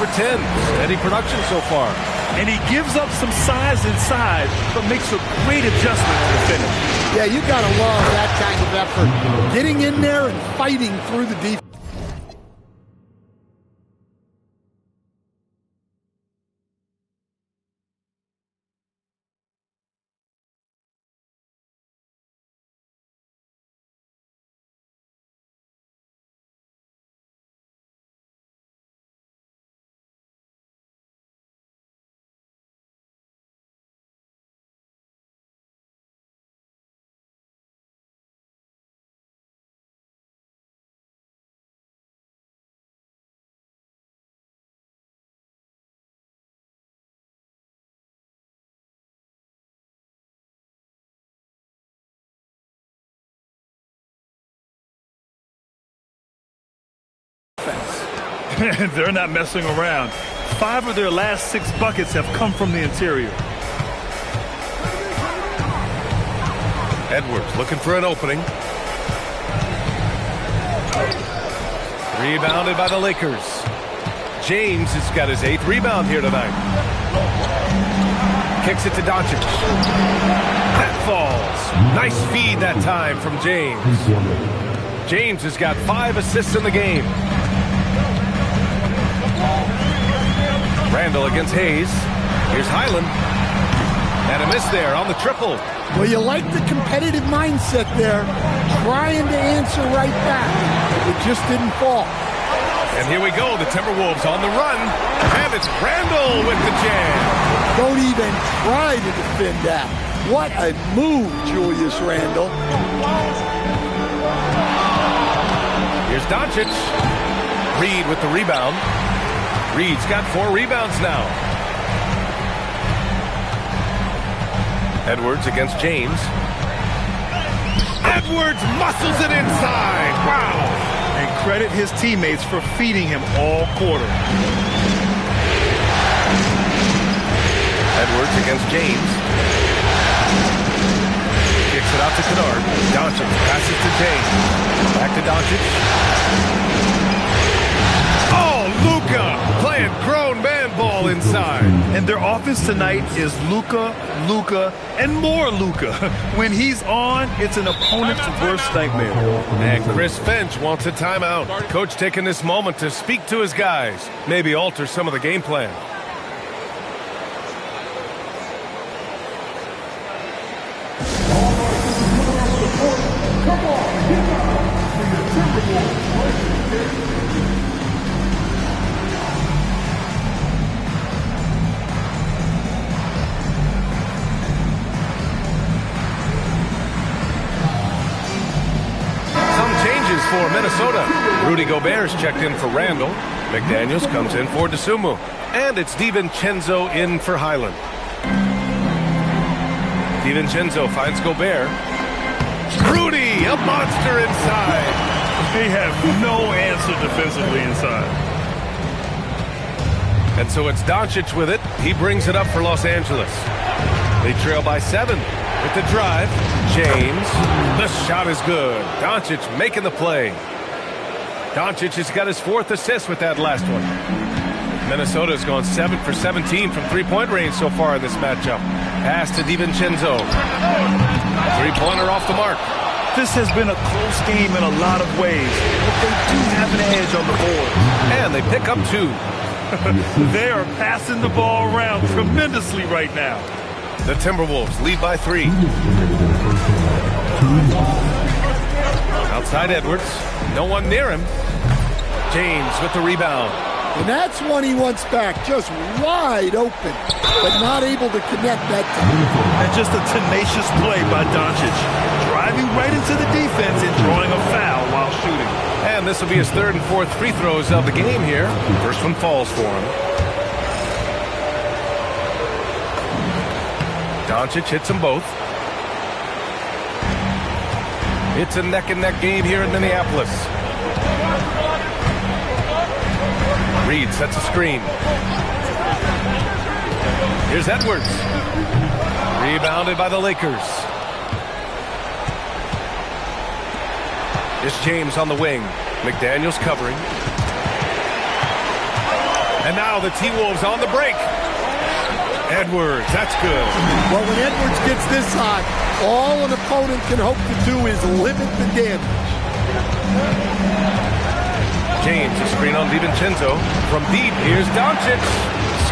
for 10. Steady production so far. And he gives up some size inside, but makes a great adjustment to the finish. Yeah, you got to love that kind of effort. Getting in there and fighting through the defense. They're not messing around. 5 of their last 6 buckets have come from the interior. Edwards looking for an opening. Rebounded by the Lakers. James has got his 8th rebound here tonight. Kicks it to Doncic. That falls. Nice feed that time from James. James has got 5 assists in the game. Randall against Hayes. Here's Highland. And a miss there on the triple. Well, you like the competitive mindset there. Trying to answer right back. It just didn't fall. And here we go. The Timberwolves on the run. And it's Randall with the jam. Don't even try to defend that. What a move, Julius Randle. Here's Doncic. Reed with the rebound. Reed's got 4 rebounds now. Edwards against James. Edwards muscles it inside. Wow. And credit his teammates for feeding him all quarter. Edwards against James. Kicks it out to Kennard. Doncic passes to James. Back to Doncic. Oh, Luka playing grown man ball inside. And their offense tonight is Luka, and more Luka. When he's on, it's an opponent's worst nightmare. And Chris Finch wants a timeout. Coach taking this moment to speak to his guys. Maybe alter some of the game plan. For Minnesota, Rudy Gobert's checked in for Randall. McDaniels comes in for DeSumo. And it's DiVincenzo in for Highland. DiVincenzo finds Gobert. Rudy, a monster inside. They have no answer defensively inside. And so it's Doncic with it. He brings it up for Los Angeles. They trail by 7. With the drive, James. The shot is good. Doncic making the play. Doncic has got his 4th assist with that last one. Minnesota's gone 7 for 17 from 3-point range so far in this matchup. Pass to DiVincenzo. 3-pointer off the mark. This has been a close game in a lot of ways, but they do have an edge on the board. And they pick up 2. They are passing the ball around tremendously right now. The Timberwolves lead by 3. Outside Edwards. No one near him. James with the rebound. And that's one he wants back. Just wide open, but not able to connect that time. And just a tenacious play by Doncic. Driving right into the defense and drawing a foul while shooting. And this will be his 3rd and 4th free throws of the game here. First one falls for him. Doncic hits them both. It's a neck-and-neck game here in Minneapolis. Reed sets a screen. Here's Edwards. Rebounded by the Lakers. It's James on the wing. McDaniels covering. And now the T-Wolves on the break. Edwards, that's good. Well, when Edwards gets this hot, all an opponent can hope to do is limit the damage. James, a screen on DiVincenzo. From deep, here's Doncic.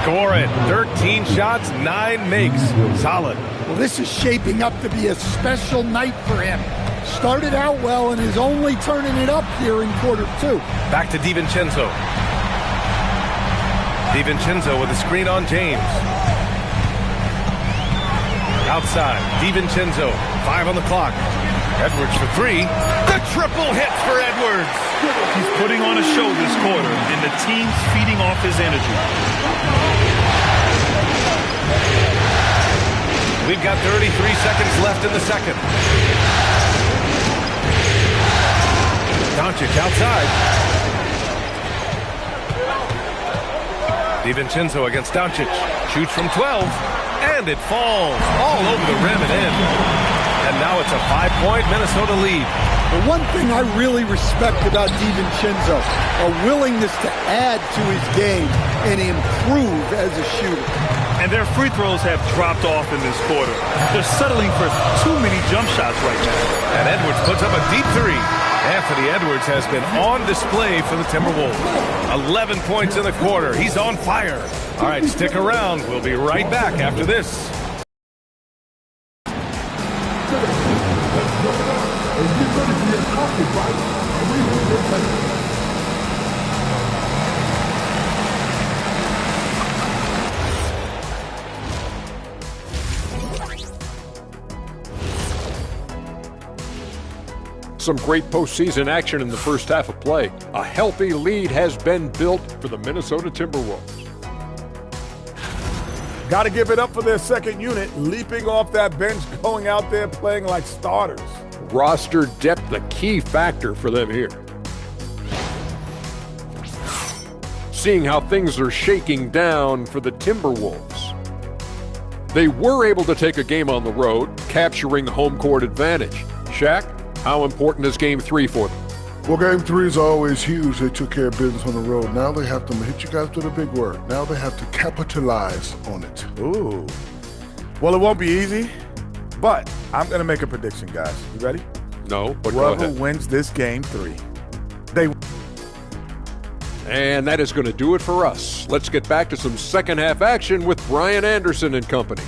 Score it. 13 shots, 9 makes. Solid. Well, this is shaping up to be a special night for him. Started out well and is only turning it up here in quarter 2. Back to DiVincenzo. DiVincenzo with a screen on James. Outside, DiVincenzo, 5 on the clock. Edwards for 3. The triple hit for Edwards. He's putting on a show this quarter, and the team's feeding off his energy. We've got 33 seconds left in the second. Doncic outside. DiVincenzo against Doncic. Shoots from 12. And it falls all over the rim and in. And now it's a 5-point Minnesota lead. The one thing I really respect about DiVincenzo, a willingness to add to his game and improve as a shooter. And their free throws have dropped off in this quarter. They're settling for too many jump shots right now. And Edwards puts up a deep 3. Anthony Edwards has been on display for the Timberwolves. 11 points in the quarter. He's on fire. All right, stick around. We'll be right back after this. Some great postseason action in the first half of play. A healthy lead has been built for the Minnesota Timberwolves. Got to give it up for their second unit, leaping off that bench, going out there playing like starters. Roster depth, the key factor for them here. Seeing how things are shaking down for the Timberwolves. They were able to take a game on the road, capturing home court advantage. Shaq, how important is Game 3 for them? Well, Game 3 is always huge. They took care of business on the road. Now they have to hit you guys with a big word. Now they have to capitalize on it. Ooh. Well, it won't be easy, but I'm going to make a prediction, guys. You ready? No, but go Whoever ahead. wins this Game 3, they... And that is going to do it for us. Let's get back to some second half action with Brian Anderson and company.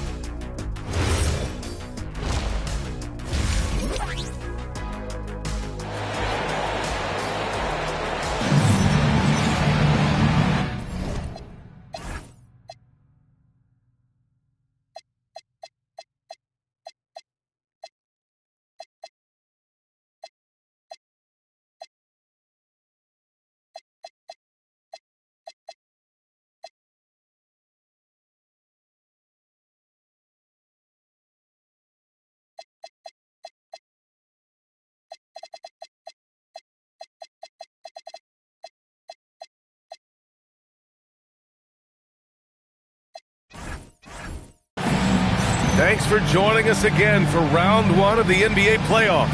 Thanks for joining us again for round 1 of the NBA playoffs.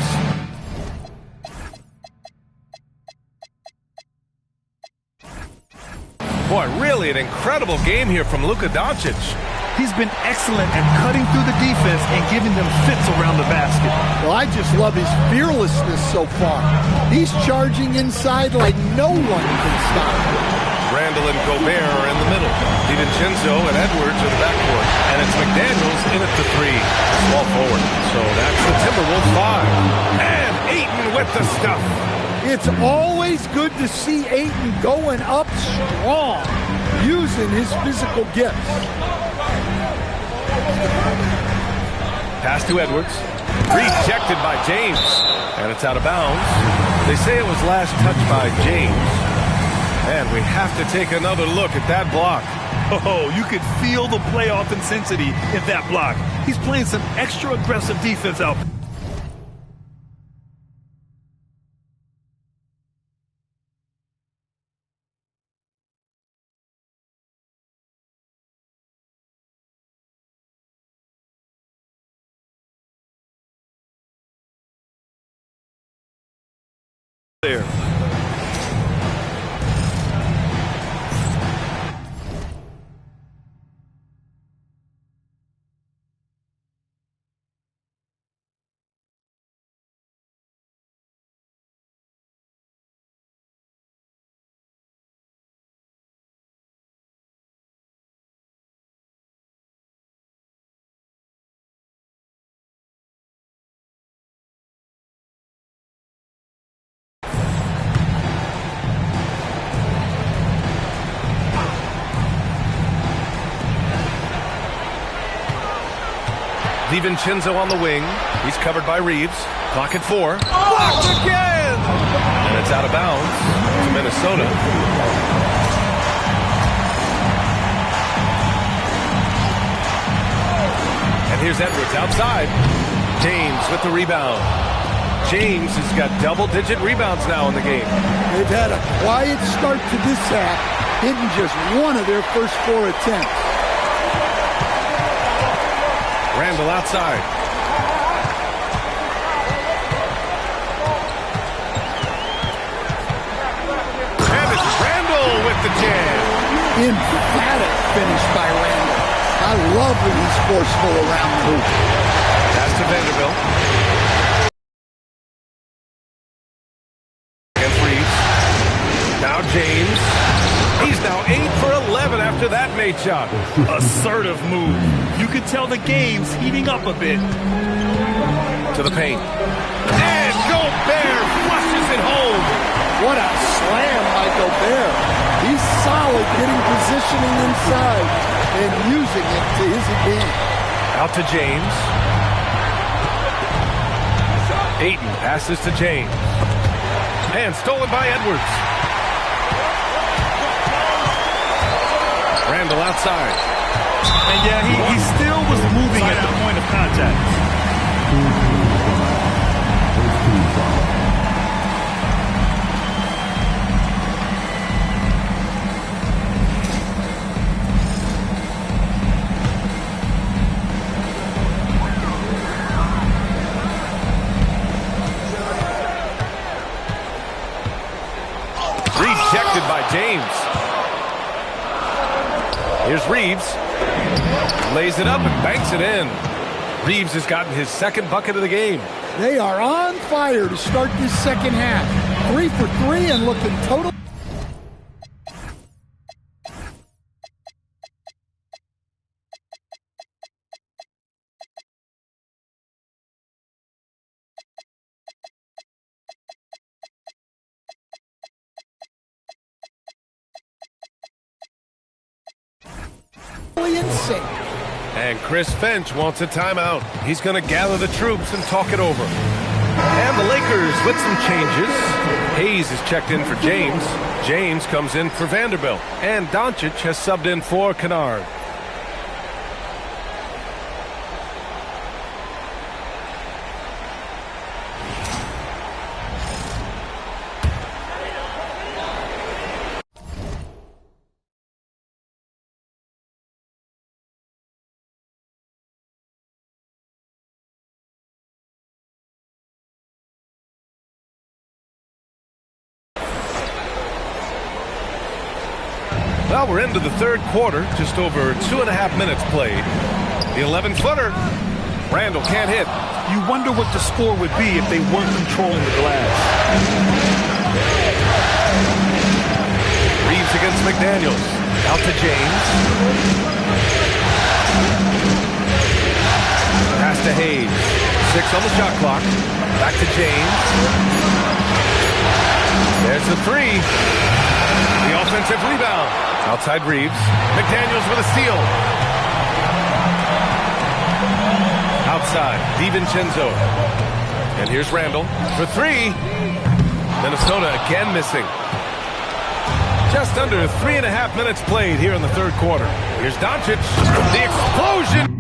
Boy, really an incredible game here from Luka Doncic. He's been excellent at cutting through the defense and giving them fits around the basket. Well, I just love his fearlessness so far. He's charging inside like no one can stop him. Randall and Gobert are in the middle. DiVincenzo and Edwards in the backcourt. And it's McDaniels in at the 3. Small forward. So that's the Timberwolves 5. And Ayton with the stuff. It's always good to see Ayton going up strong, using his physical gifts. Pass to Edwards. Rejected by James. And it's out of bounds. They say it was last touched by James. And we have to take another look at that block. Oh, you could feel the playoff intensity in that block. He's playing some extra aggressive defense out. There. DiVincenzo on the wing. He's covered by Reeves. Clock at 4. Blocked again! And it's out of bounds to Minnesota. And here's Edwards outside. James with the rebound. James has got double-digit rebounds now in the game. They've had a quiet start to this half, hitting just one of their first 4 attempts. Randall outside. And it's Randall with the jam. Emphatic finish by Randall. I love when he's forceful around the hoop. Pass to Vanderbilt. Against Reeves. Now James. He's now 8 for 11 after that made shot. Assertive move. You can tell the game's heating up a bit. To the paint. And Gobert flushes it home. What a slam by Gobert. He's solid getting positioning inside and using it to his advantage. Out to James. Ayton passes to James. And stolen by Edwards. Randall outside. And yeah, he still was moving at the point of contact. Rejected by James. Here's Reeves. Lays it up and banks it in. Reeves has gotten his second bucket of the game. They are on fire to start this second half. 3 for 3 and looking totally. Insane. And Chris Finch wants a timeout. He's going to gather the troops and talk it over. And the Lakers with some changes. Hayes is checked in for James. James comes in for Vanderbilt. And Doncic has subbed in for Kennard. Well, we're into the third quarter, just over 2.5 minutes played. The 11-footer. Randall can't hit. You wonder what the score would be if they weren't controlling the glass. Reeves against McDaniels. Out to James. Pass to Hayes. 6 on the shot clock. Back to James. There's the 3. The offensive rebound. Outside Reeves. McDaniels with a steal. Outside, DiVincenzo. And here's Randall for 3. Minnesota again missing. Just under 3.5 minutes played here in the third quarter. Here's Doncic. The explosion.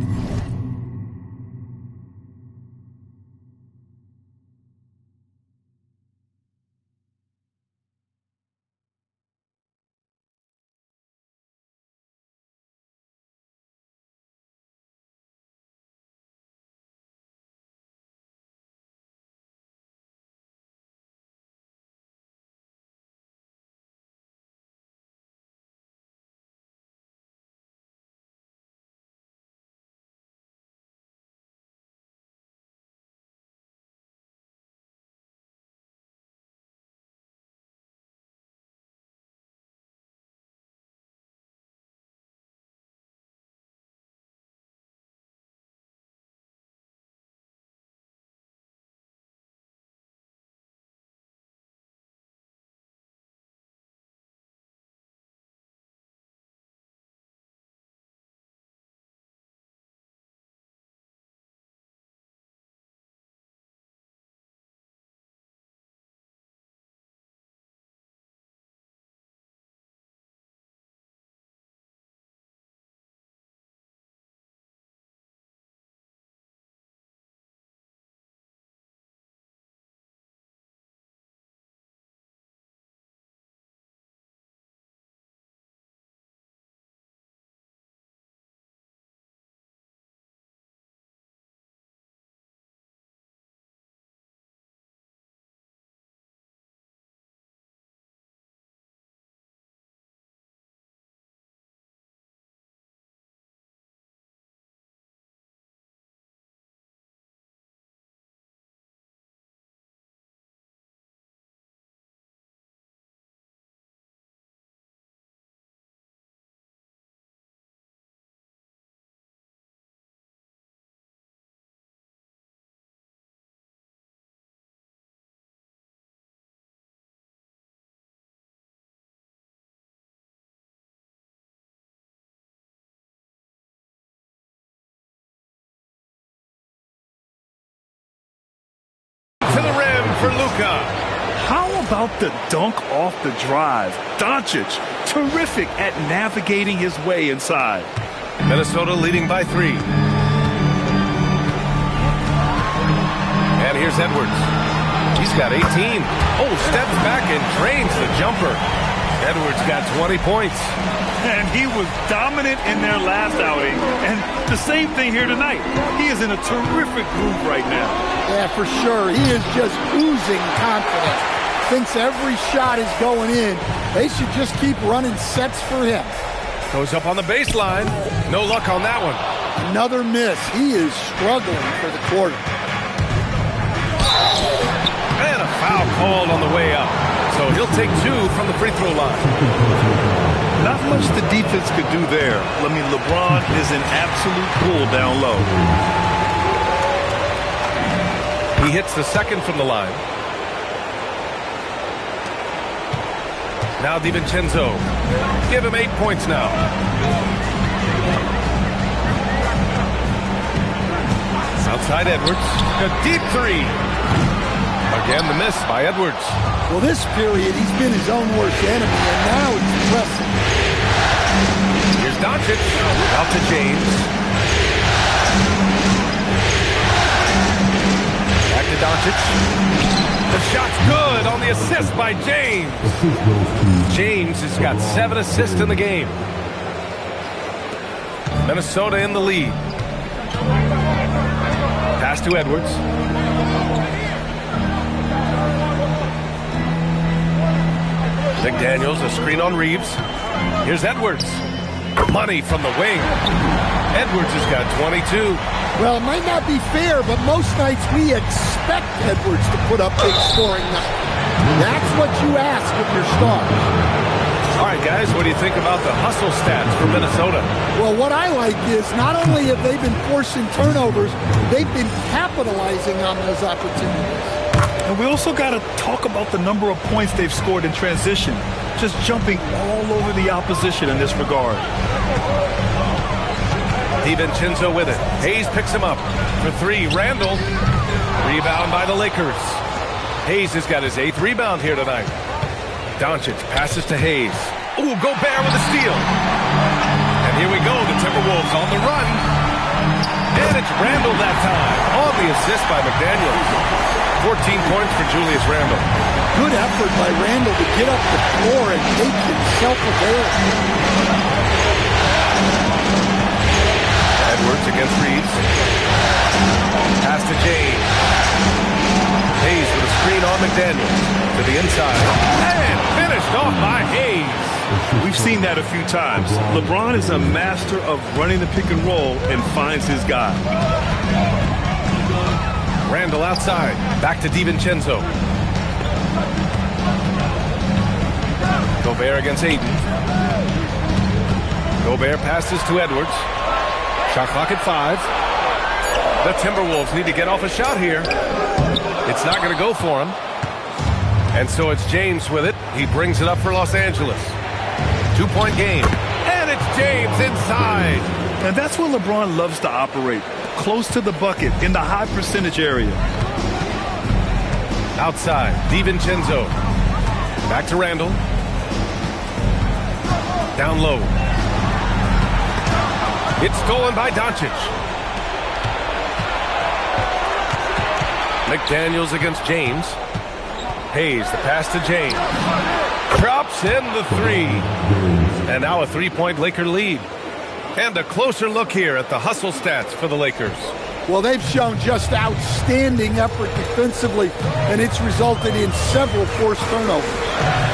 rim for Luka. How about the dunk off the drive? Doncic, terrific at navigating his way inside. Minnesota leading by 3. And here's Edwards. He's got 18. Oh, steps back and drains the jumper. Edwards got 20 points. And he was dominant in their last outing. And the same thing here tonight. He is in a terrific groove right now. Yeah, for sure. He is just oozing confidence. Thinks every shot is going in. They should just keep running sets for him. Goes up on the baseline. No luck on that one. Another miss. He is struggling for the quarter. And a foul called on the way up. So he'll take 2 from the free throw line. Not much the defense could do there. I mean, LeBron is an absolute bull down low. He hits the second from the line. Now DiVincenzo. Give him 8 points now. Outside Edwards. A deep 3. Again, the miss by Edwards. Well, this period, he's been his own worst enemy, and now he's pressing. Here's Doncic. Out to James. Back to Doncic. The shot's good on the assist by James. James has got 7 assists in the game. Minnesota in the lead. Pass to Edwards. McDaniels, a screen on Reeves. Here's Edwards. Money from the wing. Edwards has got 22. Well, it might not be fair, but most nights we expect Edwards to put up big scoring numbers. That's what you ask of your stars. All right, guys, what do you think about the hustle stats for Minnesota? Well, what I like is not only have they been forcing turnovers, they've been capitalizing on those opportunities. And we also got to talk about the number of points they've scored in transition, just jumping all over the opposition in this regard. DiVincenzo with it. Hayes picks him up for 3. Randall. Rebound by the Lakers. Hayes has got his 8th rebound here tonight. Doncic passes to Hayes. Ooh, Gobert with a steal. And here we go. The Timberwolves on the run. And it's Randall that time. On the assist by McDaniels. 14 points for Julius Randle. Good effort by Randall to get up the floor and make himself available. Edwards against Reeves. Pass to James. Hayes with a screen on McDaniels. To the inside. And finished off by Hayes. We've seen that a few times. LeBron is a master of running the pick and roll and finds his guy. Randall outside. Back to DiVincenzo. Gobert against Ayton. Gobert passes to Edwards. Shot clock at 5. The Timberwolves need to get off a shot here. It's not going to go for him. And so it's James with it. He brings it up for Los Angeles. 2-point game. And it's James inside. And that's where LeBron loves to operate. Close to the bucket in the high percentage area. Outside, DiVincenzo. Back to Randall. Down low. It's stolen by Doncic. McDaniels against James. Hayes, the pass to James. Drops in the 3. And now a 3-point Laker lead. And a closer look here at the hustle stats for the Lakers. Well, they've shown just outstanding effort defensively, and it's resulted in several forced turnovers.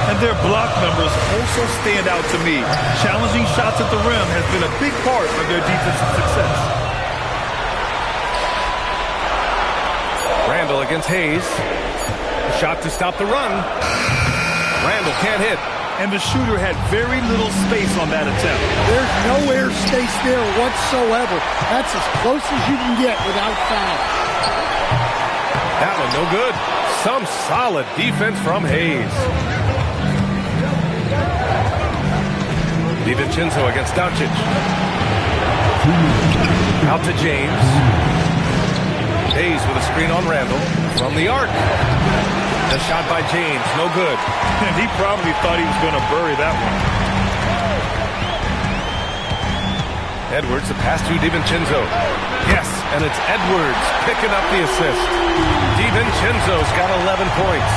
And their block numbers also stand out to me. Challenging shots at the rim has been a big part of their defensive success. Randall against Hayes. A shot to stop the run. Randall can't hit. And the shooter had very little space on that attempt. There's no air space there whatsoever. That's as close as you can get without foul. That one no good. Some solid defense from Hayes. DiVincenzo against Doncic. Out to James. Hayes with a screen on Randall from the arc. The shot by James, no good. He probably thought he was going to bury that one. Edwards, the pass to DiVincenzo. Yes, and it's Edwards picking up the assist. DiVincenzo's got 11 points.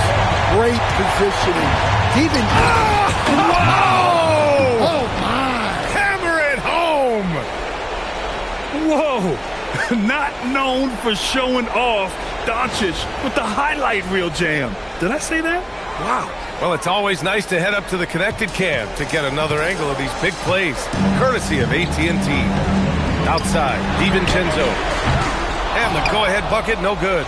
Great positioning. DiVincenzo. Whoa! Oh, my. Hammer it home! Whoa! Not known for showing off, Doncic with the highlight reel jam. Did I say that? Wow. Well, it's always nice to head up to the connected cam to get another angle of these big plays, courtesy of AT&T. Outside, DiVincenzo. And the go-ahead bucket, no good.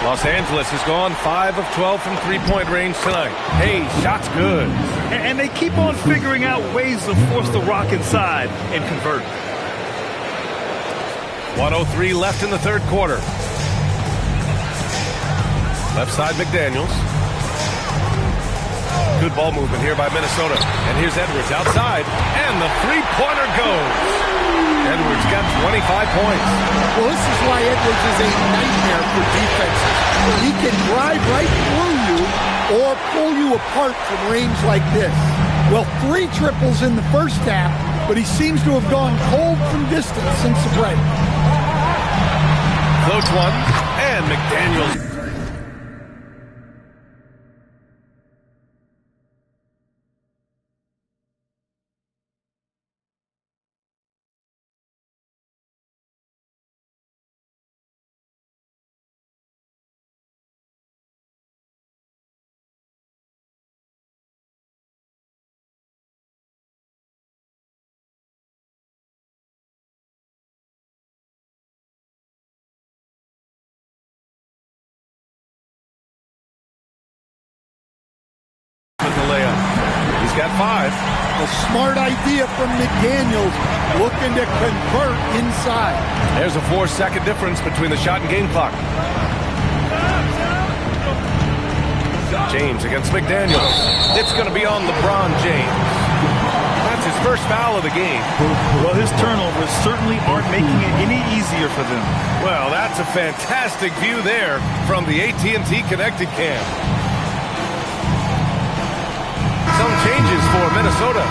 Los Angeles has gone 5 of 12 from three-point range tonight. Hey, shot's good. And they keep on figuring out ways to force the rock inside and convert. 1:03 left in the third quarter. Left side, McDaniels. Good ball movement here by Minnesota. And here's Edwards outside. And the three-pointer goes. Edwards got 25 points. Well, this is why Edwards is a nightmare for defenses. He can drive right through you or pull you apart from range like this. Well, 3 triples in the first half, but he seems to have gone cold from distance since the break. Floats one, and McDaniels. He's got 5. A smart idea from McDaniels, looking to convert inside. There's a 4-second difference between the shot and game clock. James against McDaniels. It's going to be on LeBron James. That's his first foul of the game. Well, his turnovers certainly aren't making it any easier for them. Well, that's a fantastic view there from the AT&T connected cam. Some changes for Minnesota.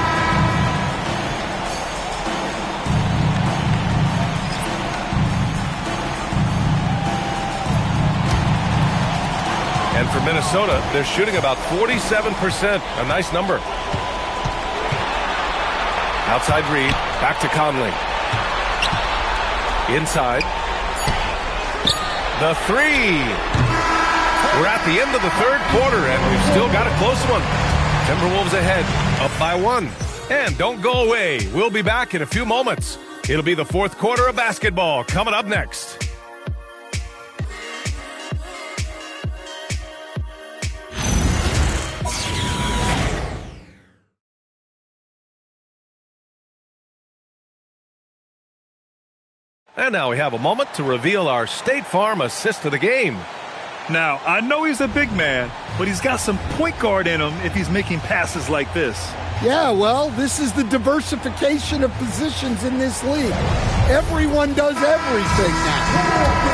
And for Minnesota, they're shooting about 47%. A nice number. Outside Reed. Back to Conley. Inside. The 3. We're at the end of the third quarter, and we've still got a close one. Timberwolves ahead, up by 1. And don't go away. We'll be back in a few moments. It'll be the fourth quarter of basketball coming up next. And now we have a moment to reveal our State Farm assist of the game. Now, I know he's a big man, but he's got some point guard in him if he's making passes like this. Yeah, well, this is the diversification of positions in this league. Everyone does everything now.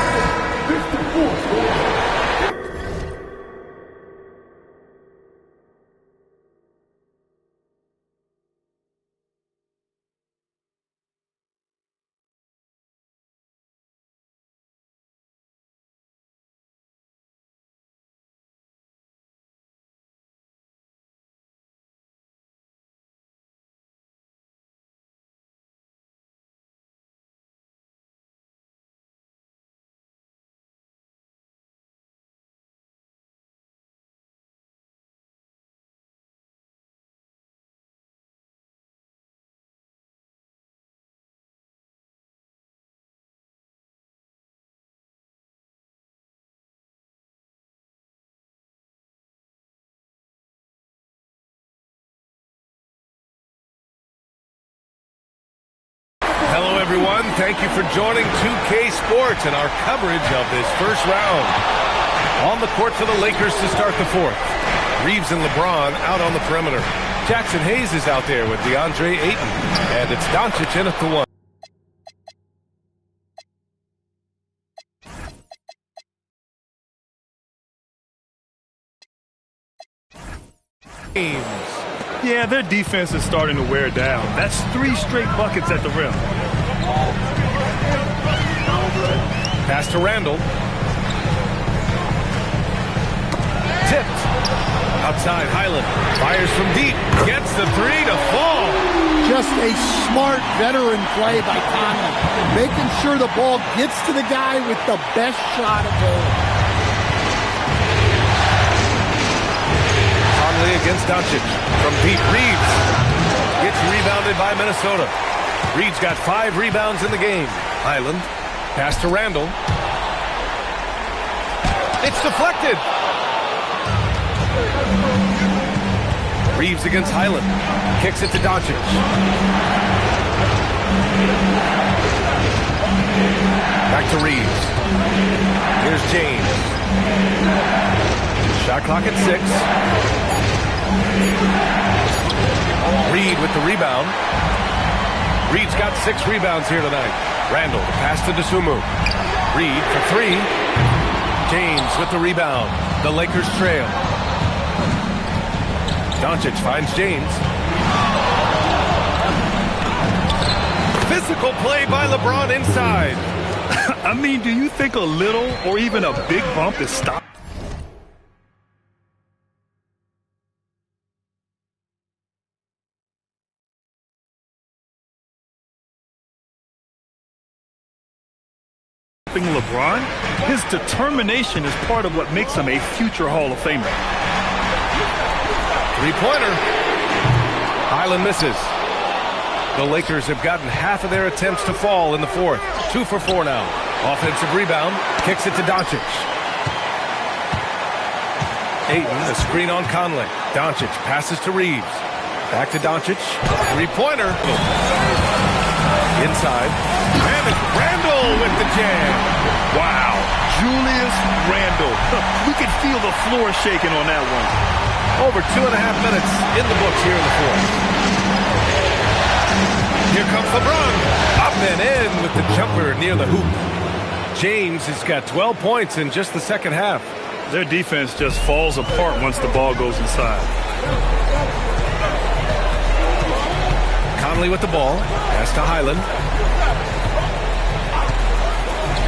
Hello, everyone. Thank you for joining 2K Sports and our coverage of this first round. On the court for the Lakers to start the fourth. Reeves and LeBron out on the perimeter. Jackson Hayes is out there with DeAndre Ayton. And it's Doncic in at the 1. James. Yeah, their defense is starting to wear down. That's 3 straight buckets at the rim. Pass to Randall. Tipped. Outside, Highland. Fires from deep. Gets the 3 to fall. Just a smart veteran play by Conley. Making sure the ball gets to the guy with the best shot available. Conley against Doncic. From deep, Reeves. Gets rebounded by Minnesota. Reeves got 5 rebounds in the game. Highland. Pass to Randall. It's deflected. Reeves against Highland. Kicks it to Doncic. Back to Reeves. Here's James. Shot clock at 6. Reed with the rebound. Reed's got 6 rebounds here tonight. Randall, pass to Dosunmu. Reed for 3. James with the rebound. The Lakers trail. Doncic finds James. Physical play by LeBron inside. I mean, do you think a little or even a big bump is stopping LeBron? His determination is part of what makes him a future Hall of Famer. 3-pointer. Highland misses. The Lakers have gotten half of their attempts to fall in the 4th. 2 for 4 now. Offensive rebound. Kicks it to Doncic. Ayton, a screen on Conley. Doncic passes to Reeves. Back to Doncic. 3-pointer. Inside. And it's Randall with the jam. Wow. Julius Randall. We can feel the floor shaking on that one. Over 2.5 minutes in the books here in the 4th. Here comes LeBron. Up and in with the jumper near the hoop. James has got 12 points in just the second half. Their defense just falls apart once the ball goes inside. Conley with the ball. Pass to Highland.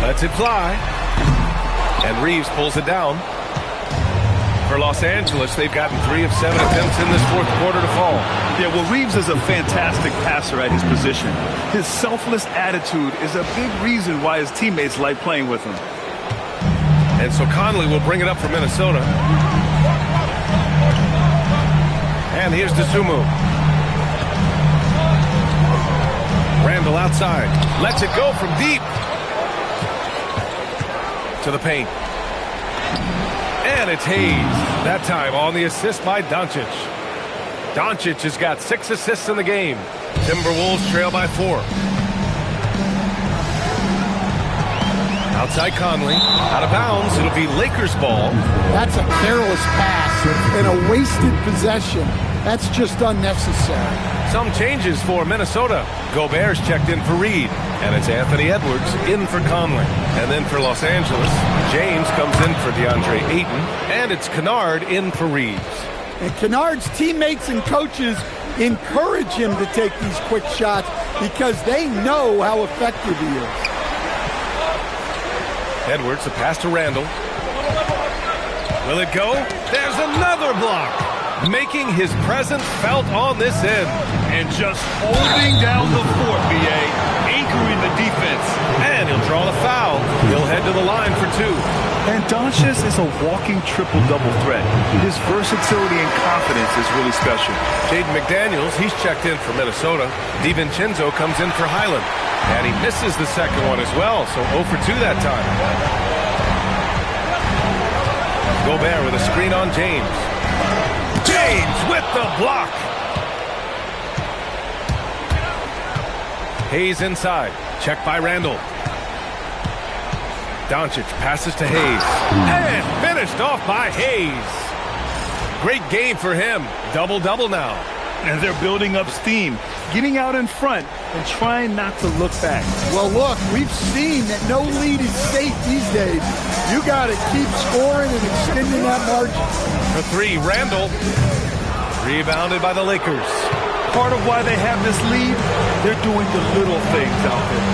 Lets it fly. And Reeves pulls it down. For Los Angeles, they've gotten 3 of 7 attempts in this 4th quarter to fall. Yeah, well, Reeves is a fantastic passer at his position. His selfless attitude is a big reason why his teammates like playing with him. And so Conley will bring it up for Minnesota. And here's Dosunmu. Randall outside. Lets it go from deep. To the paint. And it's Hayes. That time on the assist by Doncic. Doncic has got 6 assists in the game. Timberwolves trail by 4. Outside Conley. Out of bounds. It'll be Lakers ball. That's a careless pass and a wasted possession. That's just unnecessary. Some changes for Minnesota. Gobert's checked in for Reed. And it's Anthony Edwards in for Conley. And then for Los Angeles, James comes in for DeAndre Ayton. And it's Kennard in for Reeves. And Kennard's teammates and coaches encourage him to take these quick shots because they know how effective he is. Edwards, a pass to Randall. Will it go? There's another block. Making his presence felt on this end. And just holding down the fort, B.A., anchoring the defense. And he'll draw the foul. He'll head to the line for 2. And Doncic is a walking triple-double threat. His versatility and confidence is really special. Jaden McDaniels, he's checked in for Minnesota. DiVincenzo comes in for Highland. And he misses the second one as well, so 0 for 2 that time. Gobert with a screen on James. James with the block. Hayes inside. Checked by Randall. Doncic passes to Hayes. And finished off by Hayes. Great game for him. Double-double now. And they're building up steam, getting out in front and trying not to look back. Well, look, we've seen that no lead is safe these days. You got to keep scoring and extending that margin. For 3, Randall. Rebounded by the Lakers. Part of why they have this lead, they're doing the little things out there.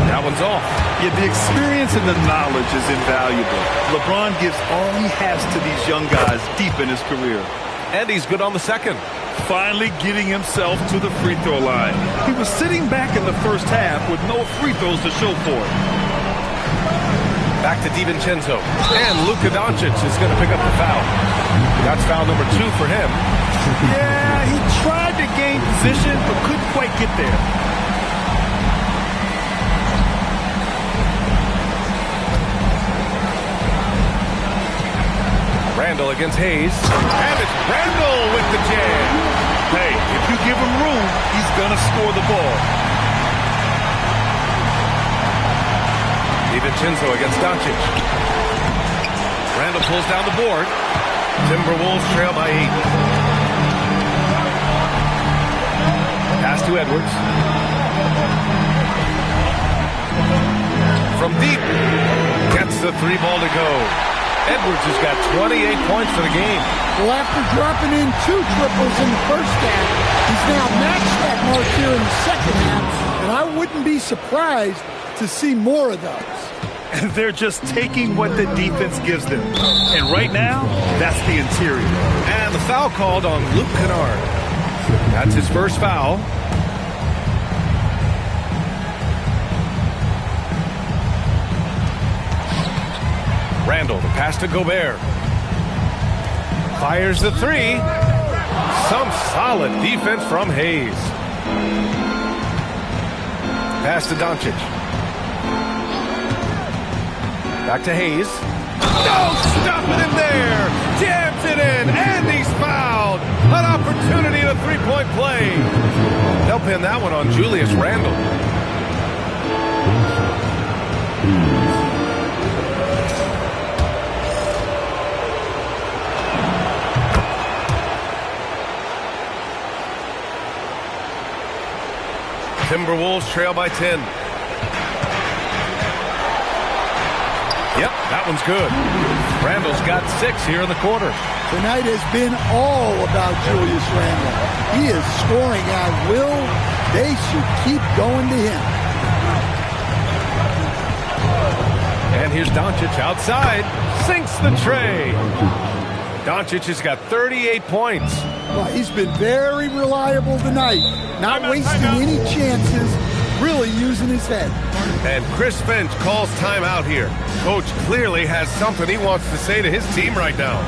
That one's off. Yeah, the experience and the knowledge is invaluable. LeBron gives all he has to these young guys deep in his career. And he's good on the second. Finally getting himself to the free throw line. He was sitting back in the first half with no free throws to show for it. Back to DiVincenzo. And Luka Doncic is going to pick up the foul. That's foul number 2 for him. Yeah, he tried to gain position but couldn't quite get there. Randall against Hayes. And it's Randall with the jam. Hey, if you give him room, he's going to score the ball. DiVincenzo against Doncic. Randall pulls down the board. Timberwolves trail by 8. Pass to Edwards. From deep. Gets the 3 ball to go. Edwards has got 28 points for the game. Well, after dropping in 2 triples in the first half, he's now matched that mark here in the second half, and I wouldn't be surprised to see more of those. And they're just taking what the defense gives them. And right now, that's the interior. And the foul called on Luke Kennard. That's his first foul. Randall, the pass to Gobert. Fires the 3. Some solid defense from Hayes. Pass to Doncic. Back to Hayes. No, stopping him there. Jams it in, and he's fouled. An opportunity at a 3-point play. They'll pin that one on Julius Randle. Timberwolves trail by 10. Yep, that one's good. Randall's got 6 here in the quarter. Tonight has been all about Julius Randle. He is scoring at will. They should keep going to him. And here's Doncic outside. Sinks the tray. Doncic has got 38 points. Well, he's been very reliable tonight. Not wasting any chances. Really using his head. And Chris Finch calls timeout here. Coach clearly has something he wants to say to his team right now.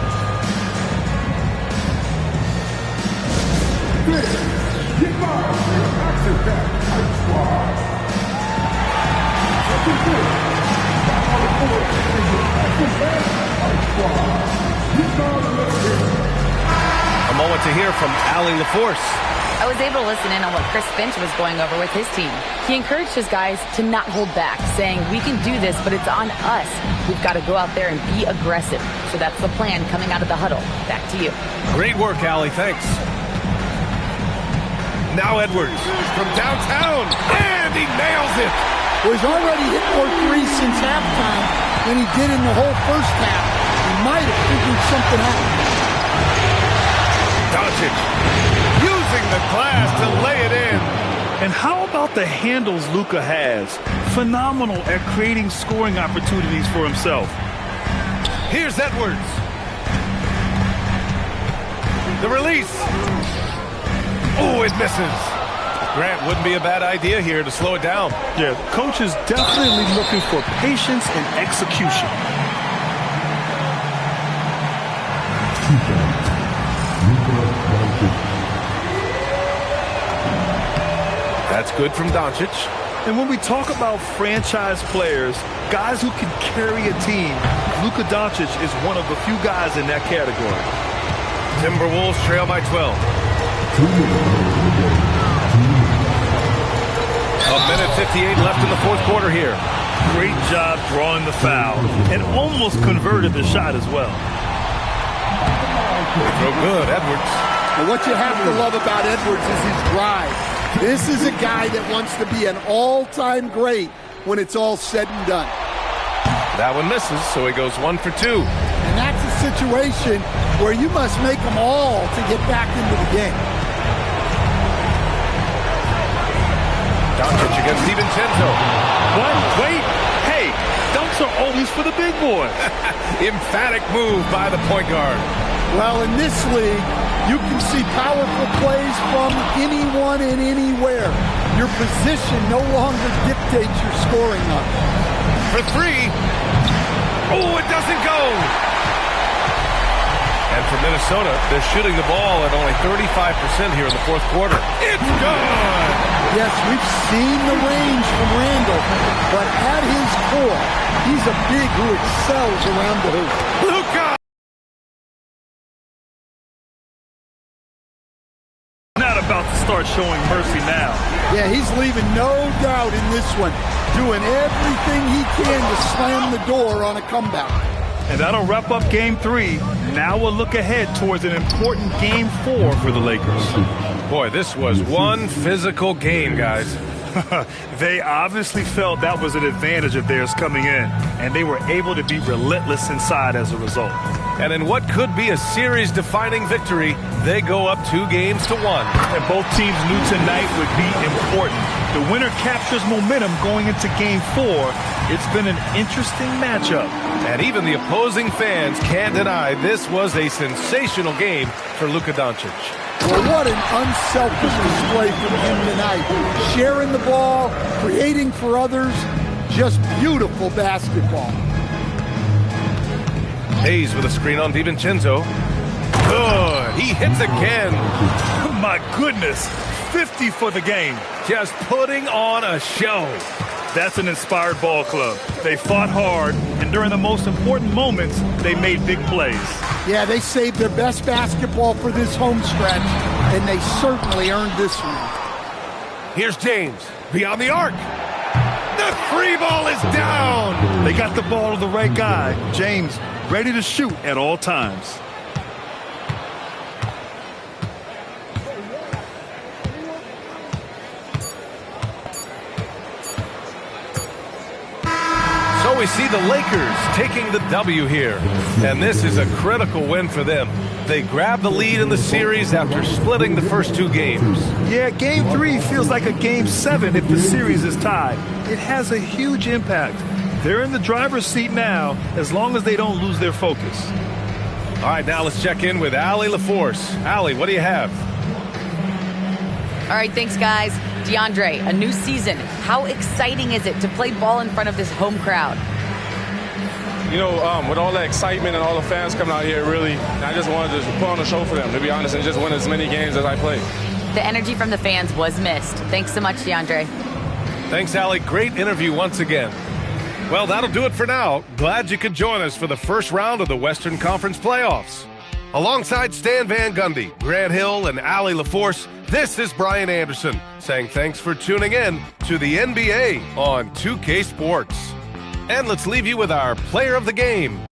A moment to hear from Allie LaForce. I was able to listen in on what Chris Finch was going over with his team. He encouraged his guys to not hold back, saying, we can do this, but it's on us. We've got to go out there and be aggressive. So that's the plan coming out of the huddle. Back to you. Great work, Allie. Thanks. Now Edwards from downtown, and he nails it. Well, he's already hit more 3s since halftime than he did in the whole first half. He might have figured something out. Doncic using the glass to lay it in. And how about the handles Luka has? Phenomenal at creating scoring opportunities for himself. Here's Edwards. The release. Oh, it misses. Grant, wouldn't be a bad idea here to slow it down. Yeah, coach is definitely looking for patience and execution. That's good from Doncic. And when we talk about franchise players, guys who can carry a team, Luka Doncic is one of the few guys in that category. Timberwolves trail by 12. A minute 58 left in the fourth quarter here. Great job drawing the foul and almost converted the shot as well. They throw good, Edwards. Well, what you have to love about Edwards is his drive. This is a guy that wants to be an all-time great when it's all said and done. That one misses, so he goes 1 for 2. And that's a situation where you must make them all to get back into the game. Doncic against DiVincenzo. What? Wait. Hey, dunks are always for the big boys. Emphatic move by the point guard. Well, in this league, you can see powerful plays from anyone and anywhere. Your position no longer dictates your scoring up. For 3. Oh, it doesn't go. And for Minnesota, they're shooting the ball at only 35% here in the fourth quarter. It's good. Yes, we've seen the range from Randall, but at his core, he's a big who excels around the hoop. Luka! Not about to start showing mercy now. Yeah, he's leaving no doubt in this one, doing everything he can to slam the door on a comeback. And that'll wrap up Game 3. Now we'll look ahead towards an important Game 4 for the Lakers. Boy, this was one physical game, guys. They obviously felt that was an advantage of theirs coming in, and they were able to be relentless inside as a result. And in what could be a series-defining victory, they go up 2-1. And both teams knew tonight would be important. The winner captures momentum going into Game 4. It's been an interesting matchup. And even the opposing fans can't deny this was a sensational game for Luka Doncic. Well, what an unselfish display from him tonight. Sharing the ball, creating for others, just beautiful basketball. Hayes with a screen on DiVincenzo. Good. He hits again. My goodness. 50 for the game. Just putting on a show. That's an inspired ball club. They fought hard, and during the most important moments, they made big plays. Yeah, they saved their best basketball for this home stretch, and they certainly earned this one. Here's James. Beyond the arc. The free ball is down. They got the ball to the right guy. James, ready to shoot at all times. So we see the Lakers taking the W here, and this is a critical win for them. They grab the lead in the series after splitting the first 2 games. Yeah, Game 3 feels like a Game 7 if the series is tied. It has a huge impact. They're in the driver's seat now, as long as they don't lose their focus. All right, now let's check in with Allie LaForce. Allie, what do you have? All right, thanks, guys. DeAndre, a new season. How exciting is it to play ball in front of this home crowd? You know, with all the excitement and all the fans coming out here, really, I just wanted to put on a show for them, to be honest, and just win as many games as I play. The energy from the fans was missed. Thanks so much, DeAndre. Thanks, Allie. Great interview once again. Well, that'll do it for now. Glad you could join us for the first round of the Western Conference playoffs. Alongside Stan Van Gundy, Grant Hill, and Allie LaForce, this is Brian Anderson saying thanks for tuning in to the NBA on 2K Sports. And let's leave you with our player of the game.